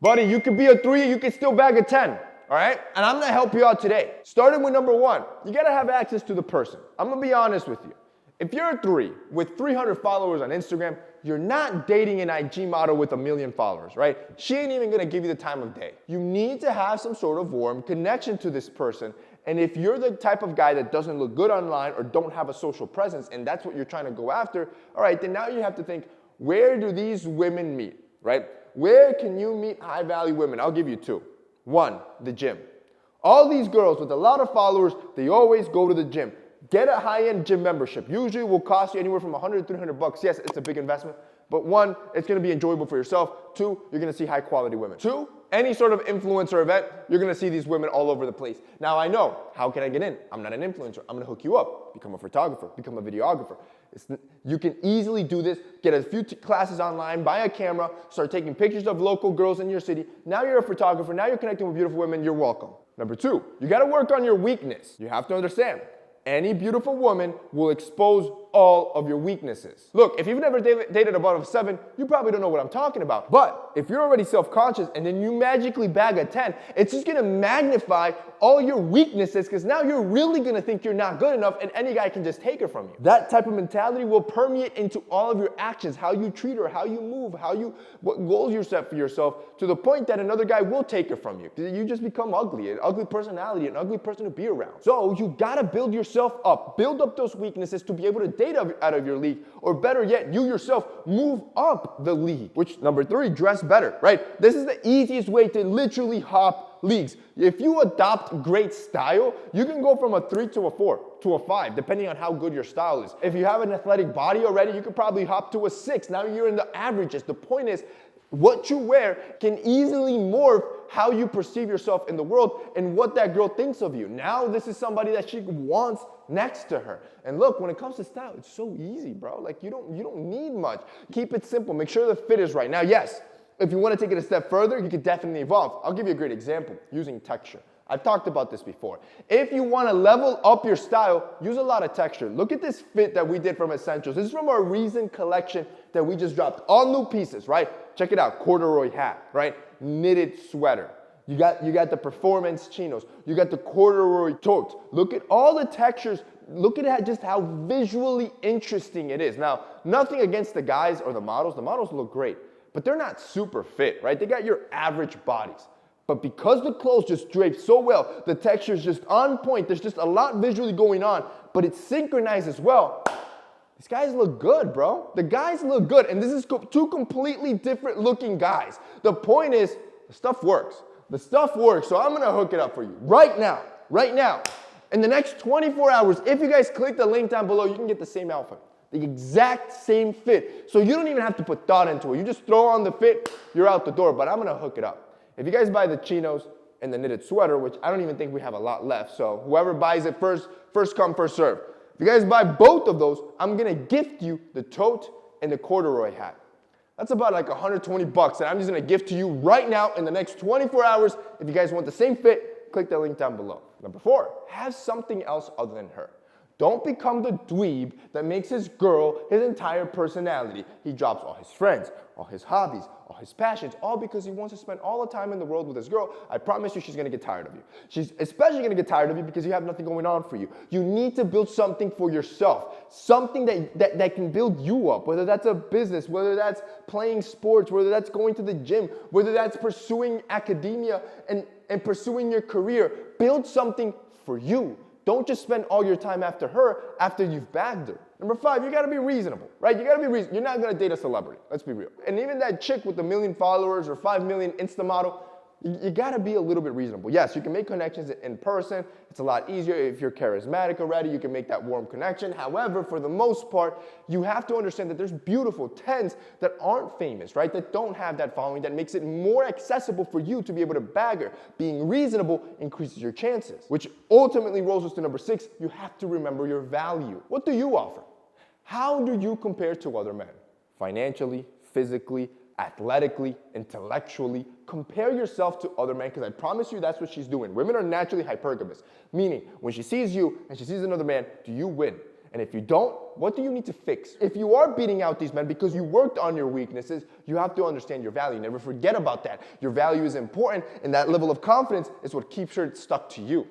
Buddy, you could be a 3, you could still bag a 10. All right? And I'm gonna help you out today. Starting with number 1, you gotta have access to the person. I'm gonna be honest with you. If you're a 3 with 300 followers on Instagram, you're not dating an IG model with 1 million followers, right? She ain't even gonna give you the time of day. You need to have some sort of warm connection to this person. And if you're the type of guy that doesn't look good online or don't have a social presence, and that's what you're trying to go after, all right, then now you have to think, where do these women meet, right? Where can you meet high-value women? I'll give you 2. 1, the gym. All these girls with a lot of followers, they always go to the gym. Get a high-end gym membership. Usually will cost you anywhere from $100 to $300. Yes, it's a big investment, but 1, it's gonna be enjoyable for yourself. 2, you're gonna see high-quality women. 2, any sort of influencer event, you're gonna see these women all over the place. Now I know, how can I get in? I'm not an influencer. I'm gonna hook you up. Become a photographer, become a videographer. You can easily do this, get a few classes online, buy a camera, start taking pictures of local girls in your city. Now you're a photographer, now you're connecting with beautiful women, you're welcome. Number 2, you gotta work on your weakness. You have to understand, any beautiful woman will expose all of your weaknesses. Look, if you've never dated above a 7, you probably don't know what I'm talking about. But if you're already self-conscious and then you magically bag a 10, it's just gonna magnify all your weaknesses because now you're really gonna think you're not good enough and any guy can just take her from you. That type of mentality will permeate into all of your actions, how you treat her, how you move, what goals you set for yourself, to the point that another guy will take her from you. You just become ugly, an ugly personality, an ugly person to be around. So you gotta build yourself up, build up those weaknesses to be able to date out of your league, or better yet, you yourself move up the league. Which, number 3, dress better, right? This is the easiest way to literally hop leagues. If you adopt great style, you can go from a 3 to a 4 to a 5, depending on how good your style is. If you have an athletic body already, you could probably hop to a 6. Now you're in the averages. The point is, what you wear can easily morph how you perceive yourself in the world and what that girl thinks of you. Now this is somebody that she wants next to her. And look, when it comes to style, it's so easy, bro. Like you don't need much. Keep it simple. Make sure the fit is right. Now, yes, if you want to take it a step further, you could definitely evolve. I'll give you a great example, using texture. I've talked about this before. If you want to level up your style, use a lot of texture. Look at this fit that we did from Essentials. This is from our recent collection that we just dropped. All new pieces, right? Check it out. Corduroy hat, right? Knitted sweater. You got the performance chinos. You got the corduroy tote. Look at all the textures. Look at just how visually interesting it is. Now, nothing against the guys or the models. The models look great, but they're not super fit, right? They got your average bodies. But because the clothes just drape so well, the texture is just on point. There's just a lot visually going on, but it's synchronized as well. These guys look good, bro. The guys look good, and this is 2 completely different looking guys. The point is, the stuff works. The stuff works, so I'm gonna hook it up for you right now. In the next 24 hours, if you guys click the link down below, you can get the same outfit. The exact same fit. So you don't even have to put thought into it. You just throw on the fit, you're out the door, but I'm gonna hook it up. If you guys buy the chinos and the knitted sweater, which I don't even think we have a lot left, so whoever buys it first come, first serve. If you guys buy both of those, I'm gonna gift you the tote and the corduroy hat. That's about like $120, and I'm just gonna gift to you right now in the next 24 hours. If you guys want the same fit, click the link down below. Number 4, have something else other than her. Don't become the dweeb that makes his girl his entire personality. He drops all his friends, all his hobbies, all his passions, all because he wants to spend all the time in the world with his girl. I promise you she's gonna get tired of you. She's especially gonna get tired of you because you have nothing going on for you. You need to build something for yourself, something that can build you up, whether that's a business, whether that's playing sports, whether that's going to the gym, whether that's pursuing academia and pursuing your career. Build something for you. Don't just spend all your time after her after you've bagged her. Number 5, you gotta be reasonable, right? You gotta be reasonable. You're not gonna date a celebrity, let's be real. And even that chick with 1 million followers or 5 million Insta model, you gotta be a little bit reasonable. Yes, you can make connections in person. It's a lot easier if you're charismatic already. You can make that warm connection. However, for the most part, you have to understand that there's beautiful 10s that aren't famous, right? That don't have that following, that makes it more accessible for you to be able to bag her. Being reasonable increases your chances, which ultimately rolls us to number 6. You have to remember your value. What do you offer? How do you compare to other men? Financially, physically, athletically, intellectually. Compare yourself to other men, because I promise you that's what she's doing. Women are naturally hypergamous, meaning when she sees you and she sees another man, do you win? And if you don't, what do you need to fix? If you are beating out these men because you worked on your weaknesses, you have to understand your value. Never forget about that. Your value is important, and that level of confidence is what keeps it stuck to you.